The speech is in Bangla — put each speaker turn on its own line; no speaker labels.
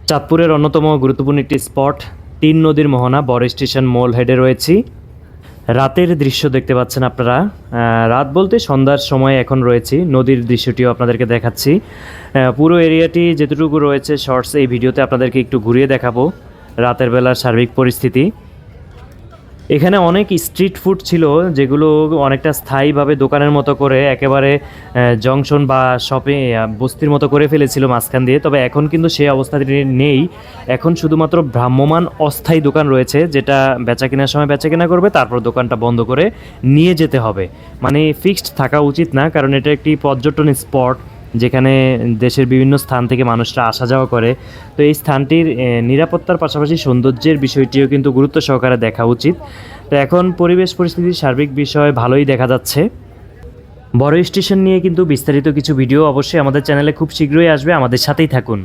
চাঁদপুরের অন্যতম গুরুত্বপূর্ণ একটি স্পট তিন নদীর মোহনা বড় স্টেশন মোল হেডে রয়েছি। রাতের দৃশ্য দেখতে পাচ্ছেন আপনারা। রাত বলতে সন্ধ্যার সময় এখন রয়েছি, নদীর দৃশ্যটিও আপনাদেরকে দেখাচ্ছি। পুরো এরিয়াটি যেতটুকু রয়েছে শর্টস এই ভিডিওতে আপনাদেরকে একটু ঘুরিয়ে দেখাবো রাতের বেলার সার্বিক পরিস্থিতি। এখানে অনেক স্ট্রিট ফুড ছিল যেগুলো অনেকটা স্থায়ীভাবে দোকানের মতো করে একেবারে জংশন বা শপিং বস্তির মতো করে ফেলেছিল মাঝখান দিয়ে। তবে এখন কিন্তু সেই অবস্থাটি নেই। এখন শুধুমাত্র ভ্রাম্যমান অস্থায়ী দোকান রয়েছে, যেটা বেচা কেনার সময় বেচা কেনা করবে, তারপর দোকানটা বন্ধ করে নিয়ে যেতে হবে। মানে ফিক্সড থাকা উচিত না, কারণ এটা একটি পর্যটন স্পট যেখানে দেশের বিভিন্ন স্থান থেকে মানুষরা আসা যাওয়া করে। তো এই স্থানটির নিরাপত্তার পাশাপাশি সৌন্দর্যের বিষয়টিও কিন্তু গুরুত্ব সহকারে দেখা উচিত। তো এখন পরিবেশ পরিস্থিতির সার্বিক বিষয় ভালোই দেখা যাচ্ছে। বড় স্টেশন নিয়ে কিন্তু বিস্তারিত কিছু ভিডিও অবশ্যই আমাদের চ্যানেলে খুব শীঘ্রই আসবে, আমাদের সাথেই থাকুন।